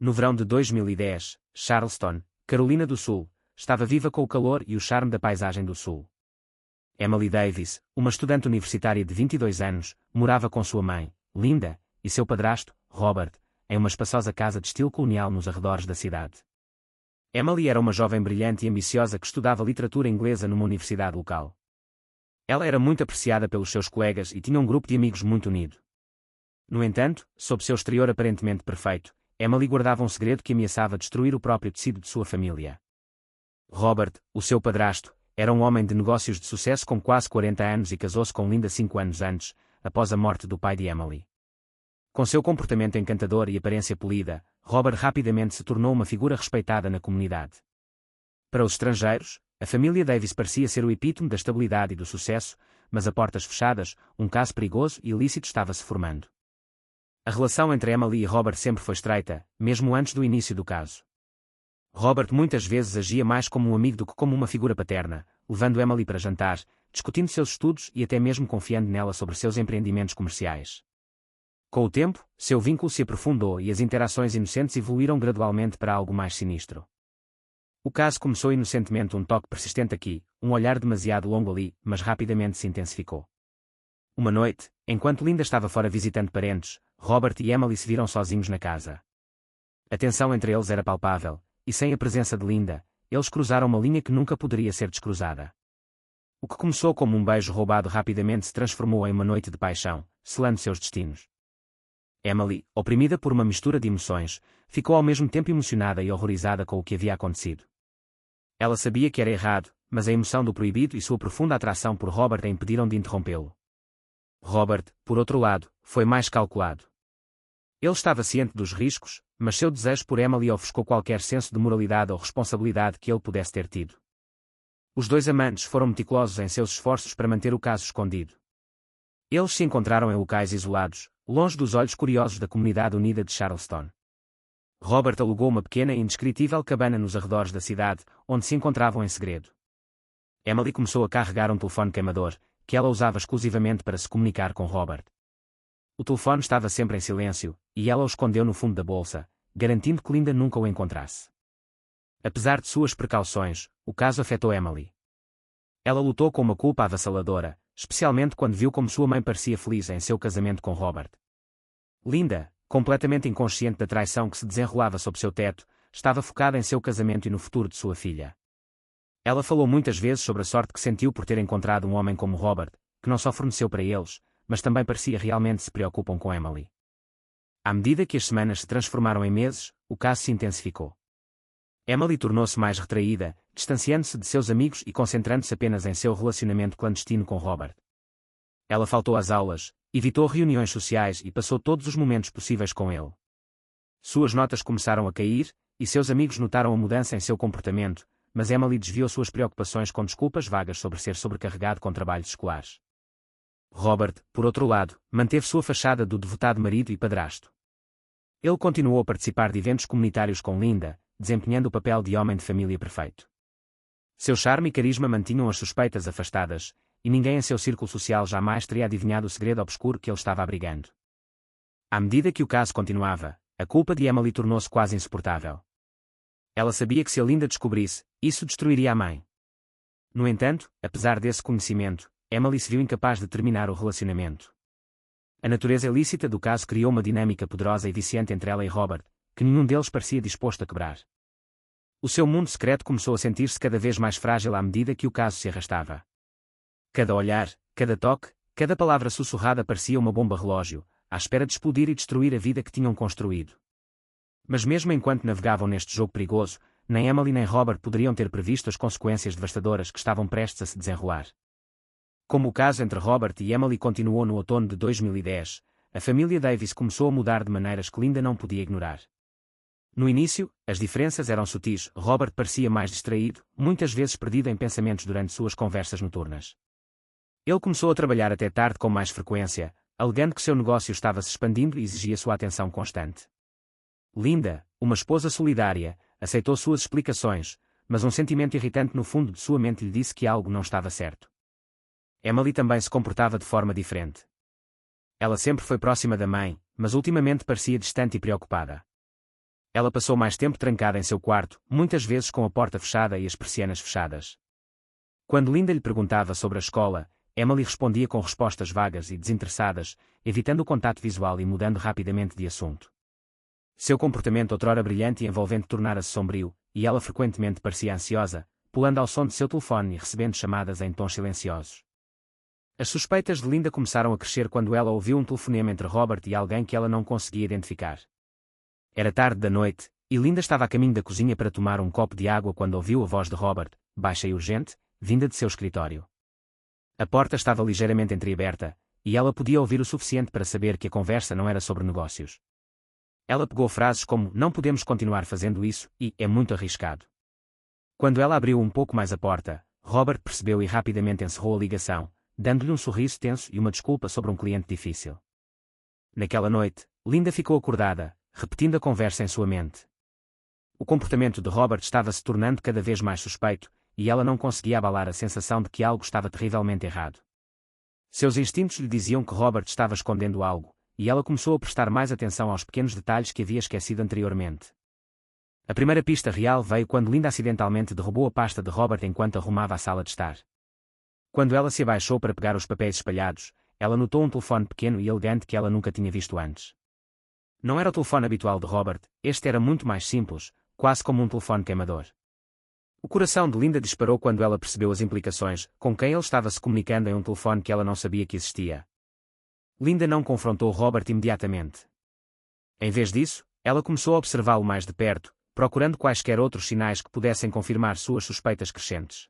No verão de 2010, Charleston, Carolina do Sul, estava viva com o calor e o charme da paisagem do Sul. Emily Davis, uma estudante universitária de 22 anos, morava com sua mãe, Linda, e seu padrasto, Robert, em uma espaçosa casa de estilo colonial nos arredores da cidade. Emily era uma jovem brilhante e ambiciosa que estudava literatura inglesa numa universidade local. Ela era muito apreciada pelos seus colegas e tinha um grupo de amigos muito unido. No entanto, sob seu exterior aparentemente perfeito, Emily guardava um segredo que ameaçava destruir o próprio tecido de sua família. Robert, o seu padrasto, era um homem de negócios de sucesso com quase 40 anos e casou-se com Linda 5 anos antes, após a morte do pai de Emily. Com seu comportamento encantador e aparência polida, Robert rapidamente se tornou uma figura respeitada na comunidade. Para os estrangeiros, a família Davis parecia ser o epítome da estabilidade e do sucesso, mas a portas fechadas, um caso perigoso e ilícito estava-se formando. A relação entre Emily e Robert sempre foi estreita, mesmo antes do início do caso. Robert muitas vezes agia mais como um amigo do que como uma figura paterna, levando Emily para jantar, discutindo seus estudos e até mesmo confiando nela sobre seus empreendimentos comerciais. Com o tempo, seu vínculo se aprofundou e as interações inocentes evoluíram gradualmente para algo mais sinistro. O caso começou inocentemente um toque persistente aqui, um olhar demasiado longo ali, mas rapidamente se intensificou. Uma noite, enquanto Linda estava fora visitando parentes, Robert e Emily se viram sozinhos na casa. A tensão entre eles era palpável, e sem a presença de Linda, eles cruzaram uma linha que nunca poderia ser descruzada. O que começou como um beijo roubado rapidamente se transformou em uma noite de paixão, selando seus destinos. Emily, oprimida por uma mistura de emoções, ficou ao mesmo tempo emocionada e horrorizada com o que havia acontecido. Ela sabia que era errado, mas a emoção do proibido e sua profunda atração por Robert a impediram de interrompê-lo. Robert, por outro lado, foi mais calculado. Ele estava ciente dos riscos, mas seu desejo por Emily ofuscou qualquer senso de moralidade ou responsabilidade que ele pudesse ter tido. Os dois amantes foram meticulosos em seus esforços para manter o caso escondido. Eles se encontraram em locais isolados, longe dos olhos curiosos da comunidade unida de Charleston. Robert alugou uma pequena e indescritível cabana nos arredores da cidade, onde se encontravam em segredo. Emily começou a carregar um telefone queimador, que ela usava exclusivamente para se comunicar com Robert. O telefone estava sempre em silêncio, e ela o escondeu no fundo da bolsa, garantindo que Linda nunca o encontrasse. Apesar de suas precauções, o caso afetou Emily. Ela lutou com uma culpa avassaladora, especialmente quando viu como sua mãe parecia feliz em seu casamento com Robert. Linda, completamente inconsciente da traição que se desenrolava sob seu teto, estava focada em seu casamento e no futuro de sua filha. Ela falou muitas vezes sobre a sorte que sentiu por ter encontrado um homem como Robert, que não só forneceu para eles, mas também parecia realmente se preocupam com Emily. À medida que as semanas se transformaram em meses, o caso se intensificou. Emily tornou-se mais retraída, distanciando-se de seus amigos e concentrando-se apenas em seu relacionamento clandestino com Robert. Ela faltou às aulas, evitou reuniões sociais e passou todos os momentos possíveis com ele. Suas notas começaram a cair, e seus amigos notaram a mudança em seu comportamento, mas Emily desviou suas preocupações com desculpas vagas sobre ser sobrecarregado com trabalhos escolares. Robert, por outro lado, manteve sua fachada do devotado marido e padrasto. Ele continuou a participar de eventos comunitários com Linda, desempenhando o papel de homem de família perfeito. Seu charme e carisma mantinham as suspeitas afastadas, e ninguém em seu círculo social jamais teria adivinhado o segredo obscuro que ele estava abrigando. À medida que o caso continuava, a culpa de Emily tornou-se quase insuportável. Ela sabia que se a Linda descobrisse, isso destruiria a mãe. No entanto, apesar desse conhecimento, Emily se viu incapaz de terminar o relacionamento. A natureza ilícita do caso criou uma dinâmica poderosa e viciante entre ela e Robert, que nenhum deles parecia disposto a quebrar. O seu mundo secreto começou a sentir-se cada vez mais frágil à medida que o caso se arrastava. Cada olhar, cada toque, cada palavra sussurrada parecia uma bomba relógio, à espera de explodir e destruir a vida que tinham construído. Mas mesmo enquanto navegavam neste jogo perigoso, nem Emily nem Robert poderiam ter previsto as consequências devastadoras que estavam prestes a se desenrolar. Como o caso entre Robert e Emily continuou no outono de 2010, a família Davis começou a mudar de maneiras que Linda não podia ignorar. No início, as diferenças eram sutis. Robert parecia mais distraído, muitas vezes perdido em pensamentos durante suas conversas noturnas. Ele começou a trabalhar até tarde com mais frequência, alegando que seu negócio estava se expandindo e exigia sua atenção constante. Linda, uma esposa solidária, aceitou suas explicações, mas um sentimento irritante no fundo de sua mente lhe disse que algo não estava certo. Emily também se comportava de forma diferente. Ela sempre foi próxima da mãe, mas ultimamente parecia distante e preocupada. Ela passou mais tempo trancada em seu quarto, muitas vezes com a porta fechada e as persianas fechadas. Quando Linda lhe perguntava sobre a escola, Emily respondia com respostas vagas e desinteressadas, evitando o contato visual e mudando rapidamente de assunto. Seu comportamento outrora brilhante e envolvente tornara-se sombrio, e ela frequentemente parecia ansiosa, pulando ao som de seu telefone e recebendo chamadas em tons silenciosos. As suspeitas de Linda começaram a crescer quando ela ouviu um telefonema entre Robert e alguém que ela não conseguia identificar. Era tarde da noite, e Linda estava a caminho da cozinha para tomar um copo de água quando ouviu a voz de Robert, baixa e urgente, vinda de seu escritório. A porta estava ligeiramente entreaberta, e ela podia ouvir o suficiente para saber que a conversa não era sobre negócios. Ela pegou frases como "não podemos continuar fazendo isso" e "é muito arriscado". Quando ela abriu um pouco mais a porta, Robert percebeu e rapidamente encerrou a ligação, dando-lhe um sorriso tenso e uma desculpa sobre um cliente difícil. Naquela noite, Linda ficou acordada, repetindo a conversa em sua mente. O comportamento de Robert estava se tornando cada vez mais suspeito, e ela não conseguia abalar a sensação de que algo estava terrivelmente errado. Seus instintos lhe diziam que Robert estava escondendo algo, e ela começou a prestar mais atenção aos pequenos detalhes que havia esquecido anteriormente. A primeira pista real veio quando Linda acidentalmente derrubou a pasta de Robert enquanto arrumava a sala de estar. Quando ela se abaixou para pegar os papéis espalhados, ela notou um telefone pequeno e elegante que ela nunca tinha visto antes. Não era o telefone habitual de Robert, este era muito mais simples, quase como um telefone queimador. O coração de Linda disparou quando ela percebeu as implicações, com quem ele estava se comunicando em um telefone que ela não sabia que existia. Linda não confrontou Robert imediatamente. Em vez disso, ela começou a observá-lo mais de perto, procurando quaisquer outros sinais que pudessem confirmar suas suspeitas crescentes.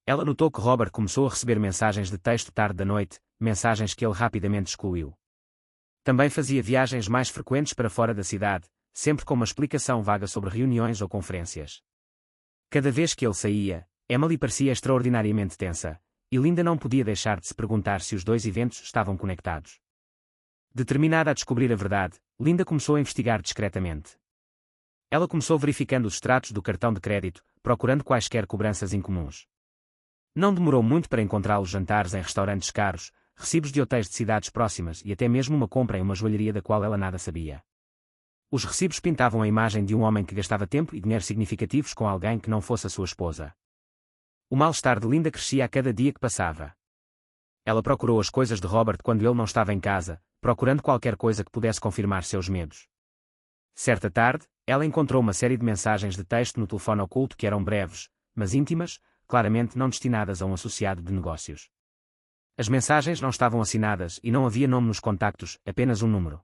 Ela notou que Robert começou a receber mensagens de texto tarde da noite, mensagens que ele rapidamente excluiu. Também fazia viagens mais frequentes para fora da cidade, sempre com uma explicação vaga sobre reuniões ou conferências. Cada vez que ele saía, Emily parecia extraordinariamente tensa, e Linda não podia deixar de se perguntar se os dois eventos estavam conectados. Determinada a descobrir a verdade, Linda começou a investigar discretamente. Ela começou verificando os extratos do cartão de crédito, procurando quaisquer cobranças incomuns. Não demorou muito para encontrar os jantares em restaurantes caros, recibos de hotéis de cidades próximas e até mesmo uma compra em uma joalheria da qual ela nada sabia. Os recibos pintavam a imagem de um homem que gastava tempo e dinheiro significativos com alguém que não fosse a sua esposa. O mal-estar de Linda crescia a cada dia que passava. Ela procurou as coisas de Robert quando ele não estava em casa, procurando qualquer coisa que pudesse confirmar seus medos. Certa tarde, ela encontrou uma série de mensagens de texto no telefone oculto que eram breves, mas íntimas, claramente não destinadas a um associado de negócios. As mensagens não estavam assinadas e não havia nome nos contactos, apenas um número.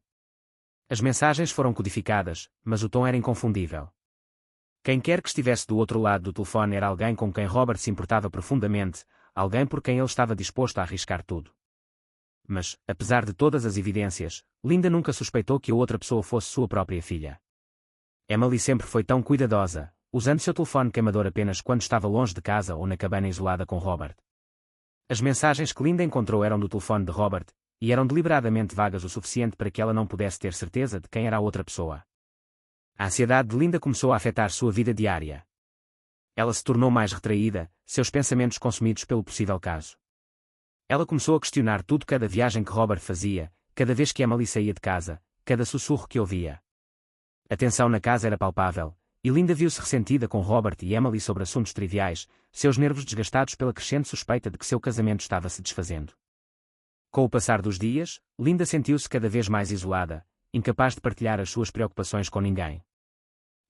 As mensagens foram codificadas, mas o tom era inconfundível. Quem quer que estivesse do outro lado do telefone era alguém com quem Robert se importava profundamente, alguém por quem ele estava disposto a arriscar tudo. Mas, apesar de todas as evidências, Linda nunca suspeitou que a outra pessoa fosse sua própria filha. Emily sempre foi tão cuidadosa, usando seu telefone queimador apenas quando estava longe de casa ou na cabana isolada com Robert. As mensagens que Linda encontrou eram do telefone de Robert, e eram deliberadamente vagas o suficiente para que ela não pudesse ter certeza de quem era a outra pessoa. A ansiedade de Linda começou a afetar sua vida diária. Ela se tornou mais retraída, seus pensamentos consumidos pelo possível caso. Ela começou a questionar tudo, cada viagem que Robert fazia, cada vez que Emily saía de casa, cada sussurro que ouvia. A tensão na casa era palpável, e Linda viu-se ressentida com Robert e Emily sobre assuntos triviais, seus nervos desgastados pela crescente suspeita de que seu casamento estava se desfazendo. Com o passar dos dias, Linda sentiu-se cada vez mais isolada, incapaz de partilhar as suas preocupações com ninguém.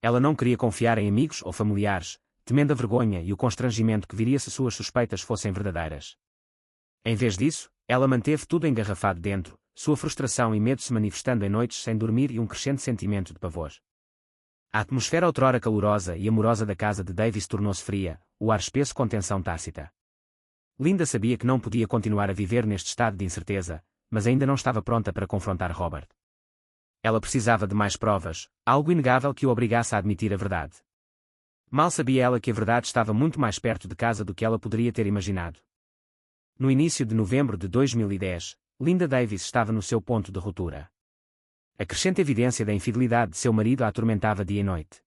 Ela não queria confiar em amigos ou familiares, temendo a vergonha e o constrangimento que viria se suas suspeitas fossem verdadeiras. Em vez disso, ela manteve tudo engarrafado dentro, sua frustração e medo se manifestando em noites sem dormir e um crescente sentimento de pavor. A atmosfera outrora calorosa e amorosa da casa de Davis tornou-se fria, o ar espesso com tensão tácita. Linda sabia que não podia continuar a viver neste estado de incerteza, mas ainda não estava pronta para confrontar Robert. Ela precisava de mais provas, algo inegável que o obrigasse a admitir a verdade. Mal sabia ela que a verdade estava muito mais perto de casa do que ela poderia ter imaginado. No início de novembro de 2010, Linda Davis estava no seu ponto de ruptura. A crescente evidência da infidelidade de seu marido a atormentava dia e noite.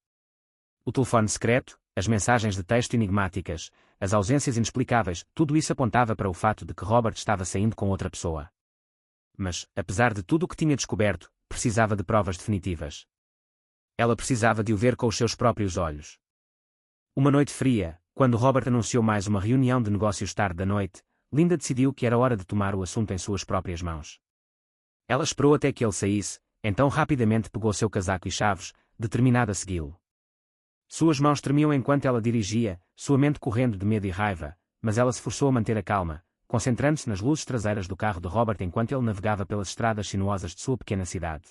O telefone secreto, as mensagens de texto enigmáticas, as ausências inexplicáveis, tudo isso apontava para o fato de que Robert estava saindo com outra pessoa. Mas, apesar de tudo o que tinha descoberto, precisava de provas definitivas. Ela precisava de o ver com os seus próprios olhos. Uma noite fria, quando Robert anunciou mais uma reunião de negócios tarde da noite, Linda decidiu que era hora de tomar o assunto em suas próprias mãos. Ela esperou até que ele saísse, então rapidamente pegou seu casaco e chaves, determinada a segui-lo. Suas mãos tremiam enquanto ela dirigia, sua mente correndo de medo e raiva, mas ela se forçou a manter a calma, concentrando-se nas luzes traseiras do carro de Robert enquanto ele navegava pelas estradas sinuosas de sua pequena cidade.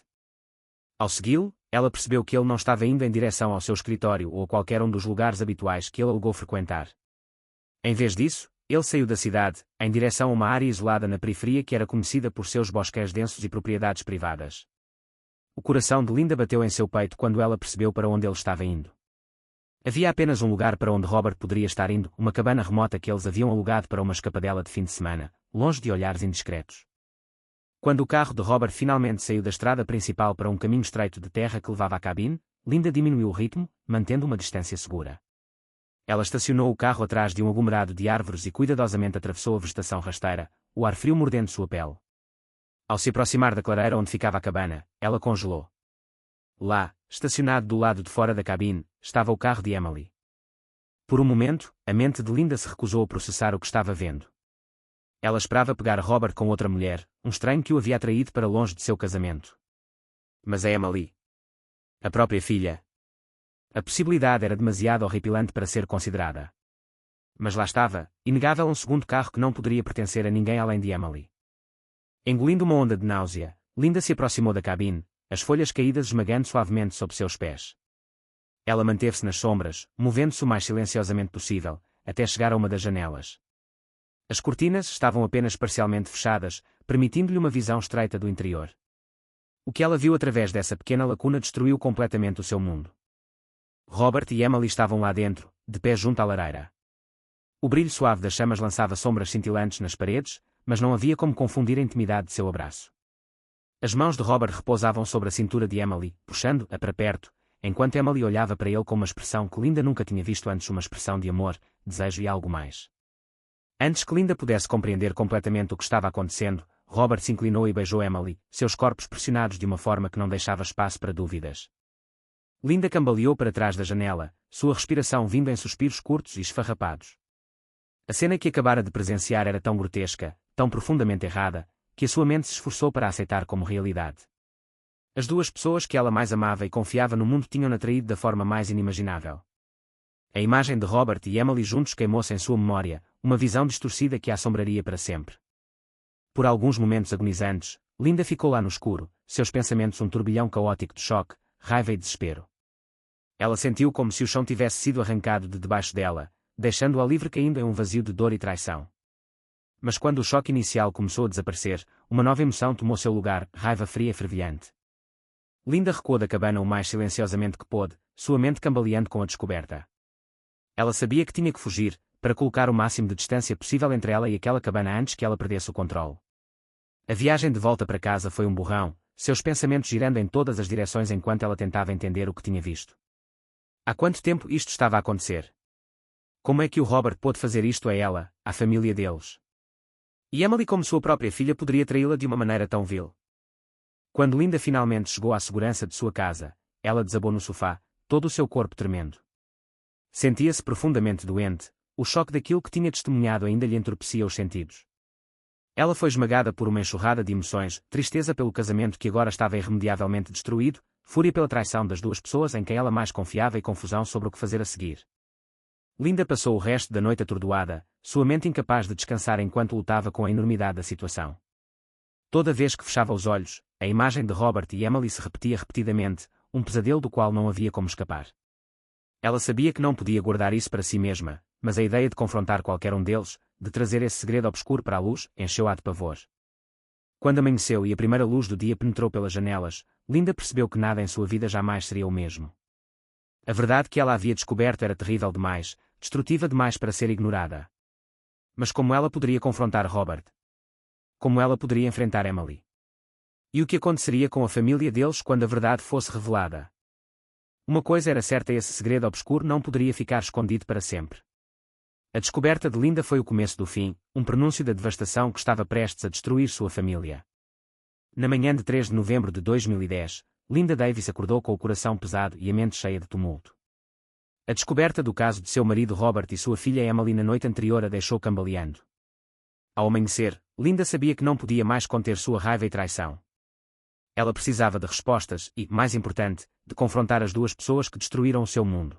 Ao segui-lo, ela percebeu que ele não estava indo em direção ao seu escritório ou a qualquer um dos lugares habituais que ele alegou frequentar. Em vez disso, ele saiu da cidade, em direção a uma área isolada na periferia que era conhecida por seus bosques densos e propriedades privadas. O coração de Linda bateu em seu peito quando ela percebeu para onde ele estava indo. Havia apenas um lugar para onde Robert poderia estar indo, uma cabana remota que eles haviam alugado para uma escapadela de fim de semana, longe de olhares indiscretos. Quando o carro de Robert finalmente saiu da estrada principal para um caminho estreito de terra que levava à cabine, Linda diminuiu o ritmo, mantendo uma distância segura. Ela estacionou o carro atrás de um aglomerado de árvores e cuidadosamente atravessou a vegetação rasteira, o ar frio mordendo sua pele. Ao se aproximar da clareira onde ficava a cabana, ela congelou. Lá, estacionado do lado de fora da cabine, estava o carro de Emily. Por um momento, a mente de Linda se recusou a processar o que estava vendo. Ela esperava pegar Robert com outra mulher, um estranho que o havia atraído para longe de seu casamento. Mas é Emily. A própria filha. A possibilidade era demasiado horripilante para ser considerada. Mas lá estava, inegável um segundo carro que não poderia pertencer a ninguém além de Emily. Engolindo uma onda de náusea, Linda se aproximou da cabine, as folhas caídas esmagando suavemente sob seus pés. Ela manteve-se nas sombras, movendo-se o mais silenciosamente possível, até chegar a uma das janelas. As cortinas estavam apenas parcialmente fechadas, permitindo-lhe uma visão estreita do interior. O que ela viu através dessa pequena lacuna destruiu completamente o seu mundo. Robert e Emily estavam lá dentro, de pé junto à lareira. O brilho suave das chamas lançava sombras cintilantes nas paredes, mas não havia como confundir a intimidade de seu abraço. As mãos de Robert repousavam sobre a cintura de Emily, puxando-a para perto, enquanto Emily olhava para ele com uma expressão que Linda nunca tinha visto antes, uma expressão de amor, desejo e algo mais. Antes que Linda pudesse compreender completamente o que estava acontecendo, Robert se inclinou e beijou Emily, seus corpos pressionados de uma forma que não deixava espaço para dúvidas. Linda cambaleou para trás da janela, sua respiração vindo em suspiros curtos e esfarrapados. A cena que acabara de presenciar era tão grotesca, tão profundamente errada, que a sua mente se esforçou para aceitar como realidade. As duas pessoas que ela mais amava e confiava no mundo tinham-na traído da forma mais inimaginável. A imagem de Robert e Emily juntos queimou-se em sua memória, uma visão distorcida que a assombraria para sempre. Por alguns momentos agonizantes, Linda ficou lá no escuro, seus pensamentos um turbilhão caótico de choque, raiva e desespero. Ela sentiu como se o chão tivesse sido arrancado de debaixo dela, deixando-a livre caindo em um vazio de dor e traição. Mas quando o choque inicial começou a desaparecer, uma nova emoção tomou seu lugar, raiva fria e fervilhante. Linda recuou da cabana o mais silenciosamente que pôde, sua mente cambaleando com a descoberta. Ela sabia que tinha que fugir, para colocar o máximo de distância possível entre ela e aquela cabana antes que ela perdesse o controle. A viagem de volta para casa foi um borrão, seus pensamentos girando em todas as direções enquanto ela tentava entender o que tinha visto. Há quanto tempo isto estava a acontecer? Como é que o Robert pôde fazer isto a ela, à família deles? E Emily, como sua própria filha, poderia traí-la de uma maneira tão vil? Quando Linda finalmente chegou à segurança de sua casa, ela desabou no sofá, todo o seu corpo tremendo. Sentia-se profundamente doente, o choque daquilo que tinha testemunhado ainda lhe entorpecia os sentidos. Ela foi esmagada por uma enxurrada de emoções, tristeza pelo casamento que agora estava irremediavelmente destruído, fúria pela traição das duas pessoas em quem ela mais confiava e confusão sobre o que fazer a seguir. Linda passou o resto da noite atordoada, sua mente incapaz de descansar enquanto lutava com a enormidade da situação. Toda vez que fechava os olhos, a imagem de Robert e Emily se repetia repetidamente, um pesadelo do qual não havia como escapar. Ela sabia que não podia guardar isso para si mesma, mas a ideia de confrontar qualquer um deles, de trazer esse segredo obscuro para a luz, encheu-a de pavor. Quando amanheceu e a primeira luz do dia penetrou pelas janelas, Linda percebeu que nada em sua vida jamais seria o mesmo. A verdade que ela havia descoberto era terrível demais, destrutiva demais para ser ignorada. Mas como ela poderia confrontar Robert? Como ela poderia enfrentar Emily? E o que aconteceria com a família deles quando a verdade fosse revelada? Uma coisa era certa: esse segredo obscuro não poderia ficar escondido para sempre. A descoberta de Linda foi o começo do fim, um prenúncio da devastação que estava prestes a destruir sua família. Na manhã de 3 de novembro de 2010, Linda Davis acordou com o coração pesado e a mente cheia de tumulto. A descoberta do caso de seu marido Robert e sua filha Emily na noite anterior a deixou cambaleando. Ao amanhecer, Linda sabia que não podia mais conter sua raiva e traição. Ela precisava de respostas e, mais importante, de confrontar as duas pessoas que destruíram o seu mundo.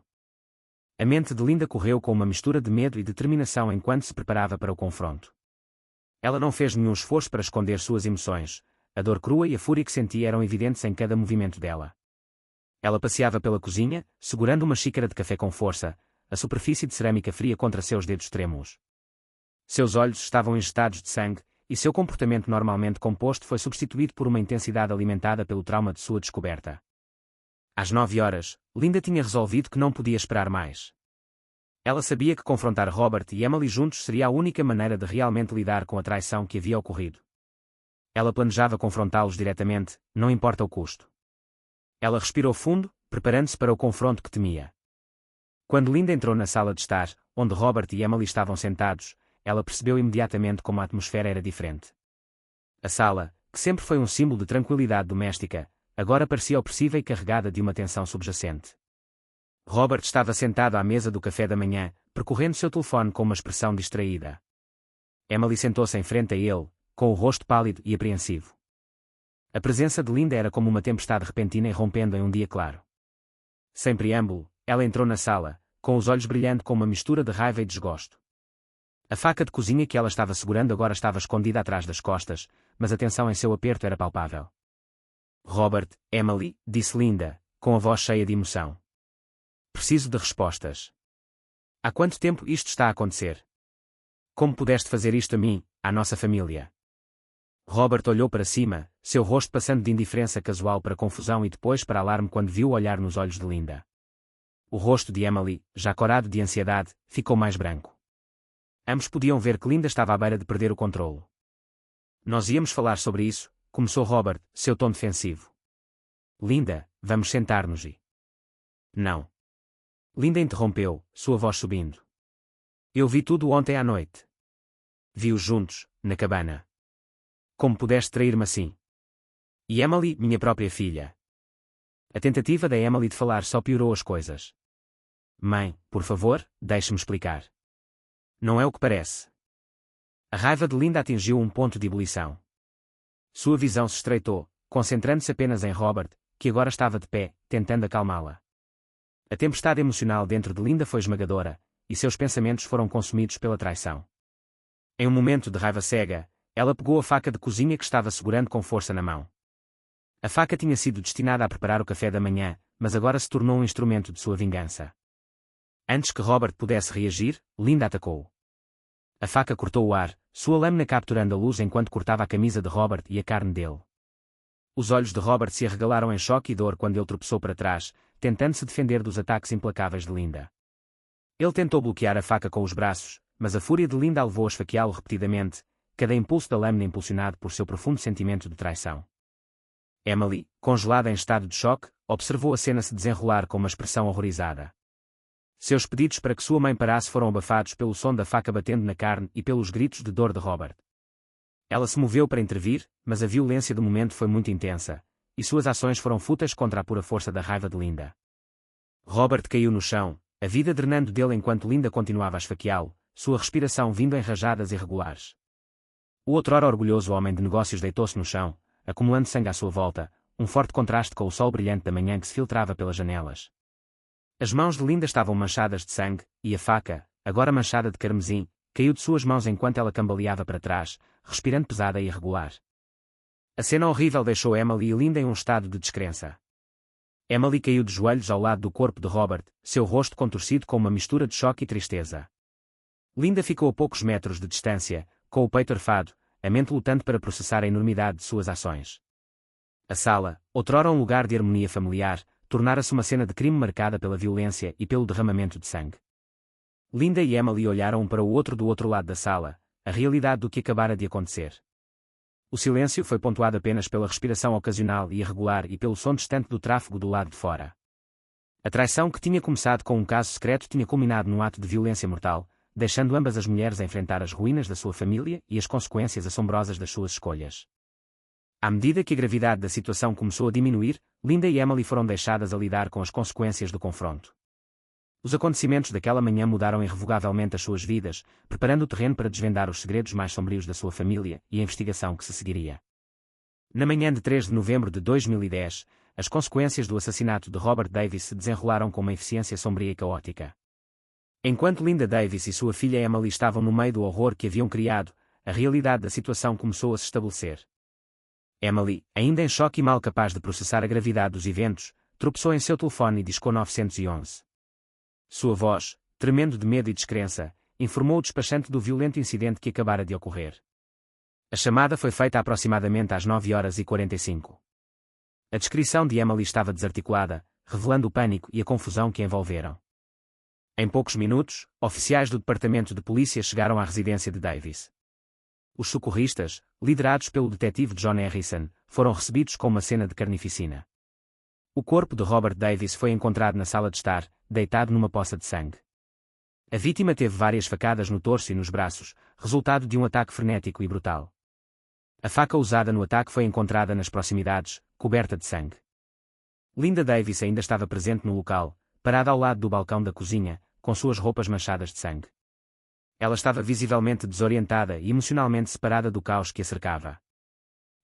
A mente de Linda correu com uma mistura de medo e determinação enquanto se preparava para o confronto. Ela não fez nenhum esforço para esconder suas emoções, a dor crua e a fúria que sentia eram evidentes em cada movimento dela. Ela passeava pela cozinha, segurando uma xícara de café com força, a superfície de cerâmica fria contra seus dedos trêmulos. Seus olhos estavam injetados de sangue, e seu comportamento normalmente composto foi substituído por uma intensidade alimentada pelo trauma de sua descoberta. Às 9 horas, Linda tinha resolvido que não podia esperar mais. Ela sabia que confrontar Robert e Emily juntos seria a única maneira de realmente lidar com a traição que havia ocorrido. Ela planejava confrontá-los diretamente, não importa o custo. Ela respirou fundo, preparando-se para o confronto que temia. Quando Linda entrou na sala de estar, onde Robert e Emily estavam sentados, ela percebeu imediatamente como a atmosfera era diferente. A sala, que sempre foi um símbolo de tranquilidade doméstica, agora parecia opressiva e carregada de uma tensão subjacente. Robert estava sentado à mesa do café da manhã, percorrendo seu telefone com uma expressão distraída. Emily sentou-se em frente a ele, com o rosto pálido e apreensivo. A presença de Linda era como uma tempestade repentina irrompendo em um dia claro. Sem preâmbulo, ela entrou na sala, com os olhos brilhando com uma mistura de raiva e desgosto. A faca de cozinha que ela estava segurando agora estava escondida atrás das costas, mas a tensão em seu aperto era palpável. Robert, Emily, disse Linda, com a voz cheia de emoção. Preciso de respostas. Há quanto tempo isto está a acontecer? Como pudeste fazer isto a mim, à nossa família? Robert olhou para cima, seu rosto passando de indiferença casual para confusão e depois para alarme quando viu o olhar nos olhos de Linda. O rosto de Emily, já corado de ansiedade, ficou mais branco. Ambos podiam ver que Linda estava à beira de perder o controlo. Nós íamos falar sobre isso, começou Robert, seu tom defensivo. Linda, vamos sentar-nos e... Não. Linda interrompeu, sua voz subindo. Eu vi tudo ontem à noite. Vi-os juntos, na cabana. Como pudeste trair-me assim? E Emily, minha própria filha. A tentativa da Emily de falar só piorou as coisas. Mãe, por favor, deixe-me explicar. Não é o que parece. A raiva de Linda atingiu um ponto de ebulição. Sua visão se estreitou, concentrando-se apenas em Robert, que agora estava de pé, tentando acalmá-la. A tempestade emocional dentro de Linda foi esmagadora, e seus pensamentos foram consumidos pela traição. Em um momento de raiva cega, ela pegou a faca de cozinha que estava segurando com força na mão. A faca tinha sido destinada a preparar o café da manhã, mas agora se tornou um instrumento de sua vingança. Antes que Robert pudesse reagir, Linda atacou. A faca cortou o ar, sua lâmina capturando a luz enquanto cortava a camisa de Robert e a carne dele. Os olhos de Robert se arregalaram em choque e dor quando ele tropeçou para trás, tentando se defender dos ataques implacáveis de Linda. Ele tentou bloquear a faca com os braços, mas a fúria de Linda a levou a esfaqueá-lo repetidamente, cada impulso da lâmina impulsionado por seu profundo sentimento de traição. Emily, congelada em estado de choque, observou a cena se desenrolar com uma expressão horrorizada. Seus pedidos para que sua mãe parasse foram abafados pelo som da faca batendo na carne e pelos gritos de dor de Robert. Ela se moveu para intervir, mas a violência do momento foi muito intensa, e suas ações foram fúteis contra a pura força da raiva de Linda. Robert caiu no chão, a vida drenando dele enquanto Linda continuava a esfaqueá-lo, sua respiração vindo em rajadas irregulares. O outrora orgulhoso homem de negócios deitou-se no chão, acumulando sangue à sua volta, um forte contraste com o sol brilhante da manhã que se filtrava pelas janelas. As mãos de Linda estavam manchadas de sangue, e a faca, agora manchada de carmesim, caiu de suas mãos enquanto ela cambaleava para trás, respirando pesada e irregular. A cena horrível deixou Emily e Linda em um estado de descrença. Emily caiu de joelhos ao lado do corpo de Robert, seu rosto contorcido com uma mistura de choque e tristeza. Linda ficou a poucos metros de distância, com o peito arfado, a mente lutando para processar a enormidade de suas ações. A sala, outrora um lugar de harmonia familiar, tornara-se uma cena de crime marcada pela violência e pelo derramamento de sangue. Linda e Emily olharam um para o outro do outro lado da sala, a realidade do que acabara de acontecer. O silêncio foi pontuado apenas pela respiração ocasional e irregular e pelo som distante do tráfego do lado de fora. A traição que tinha começado com um caso secreto tinha culminado num ato de violência mortal, deixando ambas as mulheres a enfrentar as ruínas da sua família e as consequências assombrosas das suas escolhas. À medida que a gravidade da situação começou a diminuir, Linda e Emily foram deixadas a lidar com as consequências do confronto. Os acontecimentos daquela manhã mudaram irrevogavelmente as suas vidas, preparando o terreno para desvendar os segredos mais sombrios da sua família e a investigação que se seguiria. Na manhã de 3 de novembro de 2010, as consequências do assassinato de Robert Davis se desenrolaram com uma eficiência sombria e caótica. Enquanto Linda Davis e sua filha Emily estavam no meio do horror que haviam criado, a realidade da situação começou a se estabelecer. Emily, ainda em choque e mal capaz de processar a gravidade dos eventos, tropeçou em seu telefone e discou 911. Sua voz, tremendo de medo e descrença, informou o despachante do violento incidente que acabara de ocorrer. A chamada foi feita aproximadamente às 9h45. A descrição de Emily estava desarticulada, revelando o pânico e a confusão que a envolveram. Em poucos minutos, oficiais do Departamento de Polícia chegaram à residência de Davis. Os socorristas, liderados pelo detetive John Harrison, foram recebidos com uma cena de carnificina. O corpo de Robert Davis foi encontrado na sala de estar, deitado numa poça de sangue. A vítima teve várias facadas no torso e nos braços, resultado de um ataque frenético e brutal. A faca usada no ataque foi encontrada nas proximidades, coberta de sangue. Linda Davis ainda estava presente no local, parada ao lado do balcão da cozinha, com suas roupas manchadas de sangue. Ela estava visivelmente desorientada e emocionalmente separada do caos que a cercava.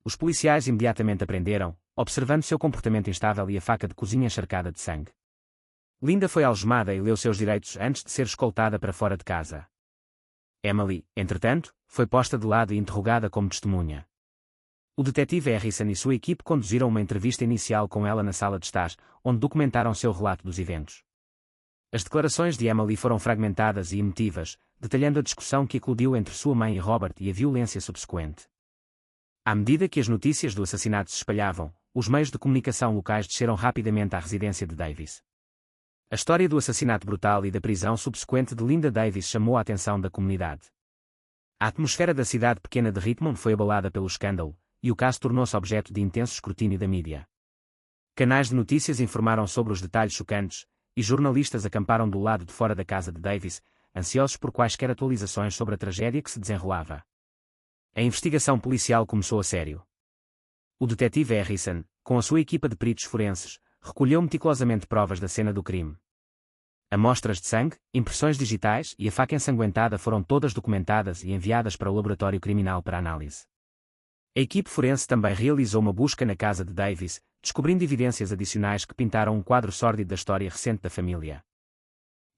Os policiais imediatamente a prenderam, observando seu comportamento instável e a faca de cozinha encharcada de sangue. Linda foi algemada e leu seus direitos antes de ser escoltada para fora de casa. Emily, entretanto, foi posta de lado e interrogada como testemunha. O detetive Harrison e sua equipe conduziram uma entrevista inicial com ela na sala de estar, onde documentaram seu relato dos eventos. As declarações de Emily foram fragmentadas e emotivas, detalhando a discussão que eclodiu entre sua mãe e Robert e a violência subsequente. À medida que as notícias do assassinato se espalhavam, os meios de comunicação locais desceram rapidamente à residência de Davis. A história do assassinato brutal e da prisão subsequente de Linda Davis chamou a atenção da comunidade. A atmosfera da cidade pequena de Richmond foi abalada pelo escândalo, e o caso tornou-se objeto de intenso escrutínio da mídia. Canais de notícias informaram sobre os detalhes chocantes, e jornalistas acamparam do lado de fora da casa de Davis, ansiosos por quaisquer atualizações sobre a tragédia que se desenrolava. A investigação policial começou a sério. O detetive Harrison, com a sua equipa de peritos forenses, recolheu meticulosamente provas da cena do crime. Amostras de sangue, impressões digitais e a faca ensanguentada foram todas documentadas e enviadas para o laboratório criminal para análise. A equipe forense também realizou uma busca na casa de Davis, descobrindo evidências adicionais que pintaram um quadro sórdido da história recente da família.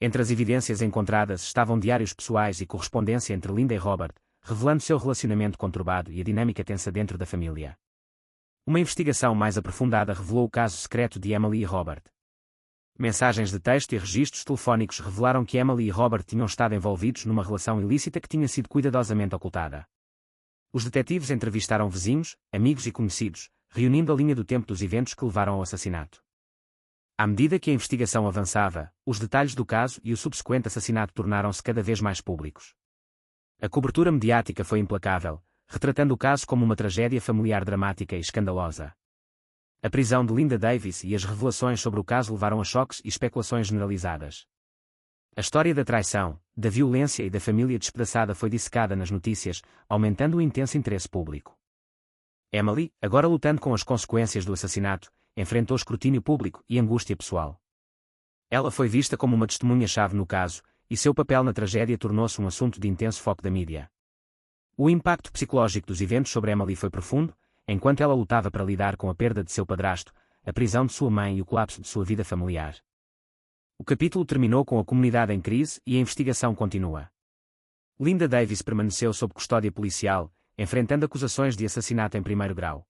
Entre as evidências encontradas estavam diários pessoais e correspondência entre Linda e Robert, revelando seu relacionamento conturbado e a dinâmica tensa dentro da família. Uma investigação mais aprofundada revelou o caso secreto de Emily e Robert. Mensagens de texto e registros telefónicos revelaram que Emily e Robert tinham estado envolvidos numa relação ilícita que tinha sido cuidadosamente ocultada. Os detetives entrevistaram vizinhos, amigos e conhecidos, reunindo a linha do tempo dos eventos que levaram ao assassinato. À medida que a investigação avançava, os detalhes do caso e o subsequente assassinato tornaram-se cada vez mais públicos. A cobertura mediática foi implacável, retratando o caso como uma tragédia familiar dramática e escandalosa. A prisão de Linda Davis e as revelações sobre o caso levaram a choques e especulações generalizadas. A história da traição, da violência e da família despedaçada foi dissecada nas notícias, aumentando o intenso interesse público. Emily, agora lutando com as consequências do assassinato, enfrentou escrutínio público e angústia pessoal. Ela foi vista como uma testemunha-chave no caso, e seu papel na tragédia tornou-se um assunto de intenso foco da mídia. O impacto psicológico dos eventos sobre Emily foi profundo, enquanto ela lutava para lidar com a perda de seu padrasto, a prisão de sua mãe e o colapso de sua vida familiar. O capítulo terminou com a comunidade em crise e a investigação continua. Linda Davis permaneceu sob custódia policial, enfrentando acusações de assassinato em primeiro grau.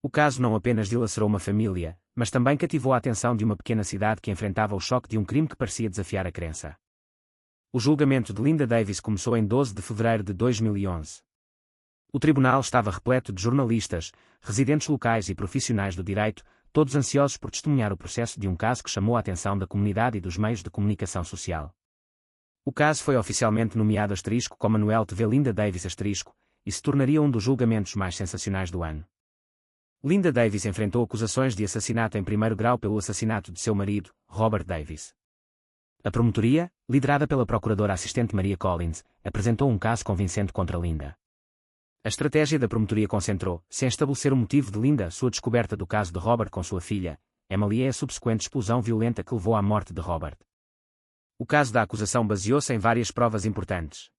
O caso não apenas dilacerou uma família, mas também cativou a atenção de uma pequena cidade que enfrentava o choque de um crime que parecia desafiar a crença. O julgamento de Linda Davis começou em 12 de fevereiro de 2011. O tribunal estava repleto de jornalistas, residentes locais e profissionais do direito, todos ansiosos por testemunhar o processo de um caso que chamou a atenção da comunidade e dos meios de comunicação social. O caso foi oficialmente nomeado asterisco como Manuel TV Linda Davis asterisco, e se tornaria um dos julgamentos mais sensacionais do ano. Linda Davis enfrentou acusações de assassinato em primeiro grau pelo assassinato de seu marido, Robert Davis. A promotoria, liderada pela procuradora assistente Maria Collins, apresentou um caso convincente contra Linda. A estratégia da promotoria concentrou-se em estabelecer o motivo de Linda, sua descoberta do caso de Robert com sua filha, Emily, e a subsequente explosão violenta que levou à morte de Robert. O caso da acusação baseou-se em várias provas importantes.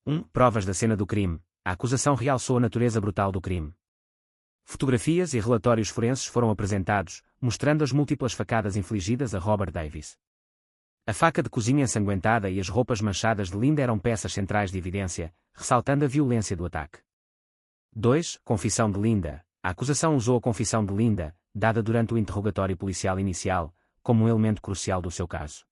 1. Provas da cena do crime. A acusação realçou a natureza brutal do crime. Fotografias e relatórios forenses foram apresentados, mostrando as múltiplas facadas infligidas a Robert Davis. A faca de cozinha ensanguentada e as roupas manchadas de Linda eram peças centrais de evidência, ressaltando a violência do ataque. 2. Confissão de Linda. A acusação usou a confissão de Linda, dada durante o interrogatório policial inicial, como um elemento crucial do seu caso.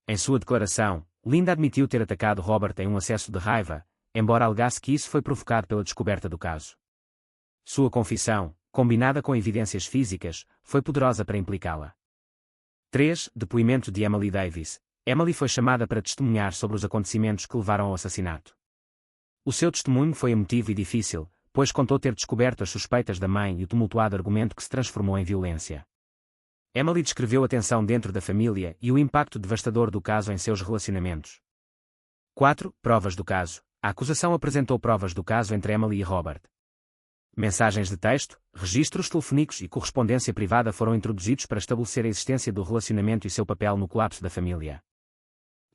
Em sua declaração, Linda admitiu ter atacado Robert em um acesso de raiva, embora alegasse que isso foi provocado pela descoberta do caso. Sua confissão, combinada com evidências físicas, foi poderosa para implicá-la. 3. Depoimento de Emily Davis. Emily foi chamada para testemunhar sobre os acontecimentos que levaram ao assassinato. O seu testemunho foi emotivo e difícil, pois contou ter descoberto as suspeitas da mãe e o tumultuado argumento que se transformou em violência. Emily descreveu a tensão dentro da família e o impacto devastador do caso em seus relacionamentos. 4. Provas do caso. A acusação apresentou provas do caso entre Emily e Robert. Mensagens de texto, registros telefônicos e correspondência privada foram introduzidos para estabelecer a existência do relacionamento e seu papel no colapso da família.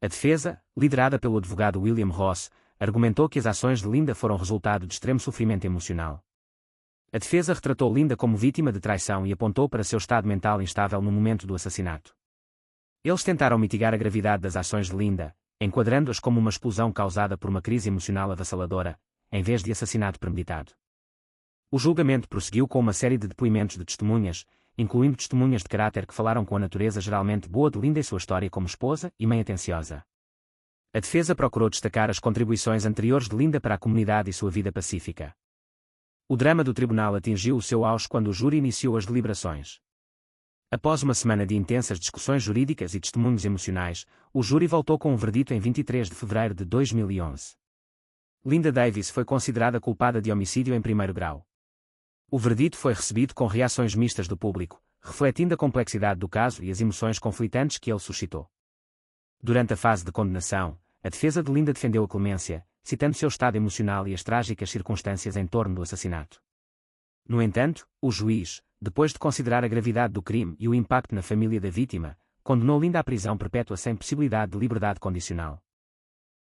A defesa, liderada pelo advogado William Ross, argumentou que as ações de Linda foram resultado de extremo sofrimento emocional. A defesa retratou Linda como vítima de traição e apontou para seu estado mental instável no momento do assassinato. Eles tentaram mitigar a gravidade das ações de Linda, enquadrando-as como uma explosão causada por uma crise emocional avassaladora, em vez de assassinato premeditado. O julgamento prosseguiu com uma série de depoimentos de testemunhas, incluindo testemunhas de caráter que falaram com a natureza geralmente boa de Linda e sua história como esposa e mãe atenciosa. A defesa procurou destacar as contribuições anteriores de Linda para a comunidade e sua vida pacífica. O drama do tribunal atingiu o seu auge quando o júri iniciou as deliberações. Após uma semana de intensas discussões jurídicas e testemunhos emocionais, o júri voltou com um verdito em 23 de fevereiro de 2011. Linda Davis foi considerada culpada de homicídio em primeiro grau. O verdito foi recebido com reações mistas do público, refletindo a complexidade do caso e as emoções conflitantes que ele suscitou. Durante a fase de condenação, a defesa de Linda defendeu a clemência, citando seu estado emocional e as trágicas circunstâncias em torno do assassinato. No entanto, o juiz, depois de considerar a gravidade do crime e o impacto na família da vítima, condenou Linda à prisão perpétua sem possibilidade de liberdade condicional.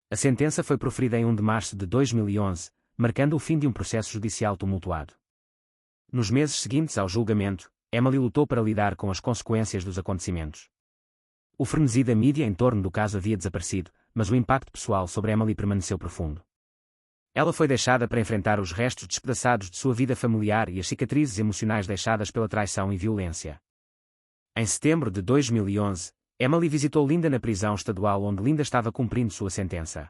A sentença foi proferida em 1 de março de 2011, marcando o fim de um processo judicial tumultuado. Nos meses seguintes ao julgamento, Emily lutou para lidar com as consequências dos acontecimentos. O frenesi da mídia em torno do caso havia desaparecido, mas o impacto pessoal sobre Emily permaneceu profundo. Ela foi deixada para enfrentar os restos despedaçados de sua vida familiar e as cicatrizes emocionais deixadas pela traição e violência. Em setembro de 2011, Emily visitou Linda na prisão estadual onde Linda estava cumprindo sua sentença.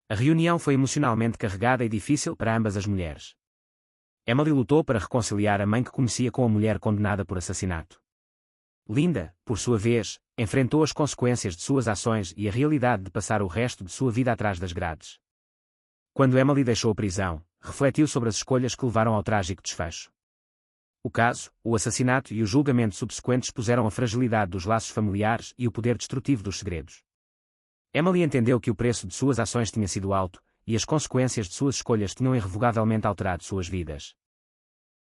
A reunião foi emocionalmente carregada e difícil para ambas as mulheres. Emily lutou para reconciliar a mãe que conhecia com a mulher condenada por assassinato. Linda, por sua vez, enfrentou as consequências de suas ações e a realidade de passar o resto de sua vida atrás das grades. Quando Emily deixou a prisão, refletiu sobre as escolhas que levaram ao trágico desfecho. O caso, o assassinato e o julgamento subsequente expuseram a fragilidade dos laços familiares e o poder destrutivo dos segredos. Emily entendeu que o preço de suas ações tinha sido alto, e as consequências de suas escolhas tinham irrevogavelmente alterado suas vidas.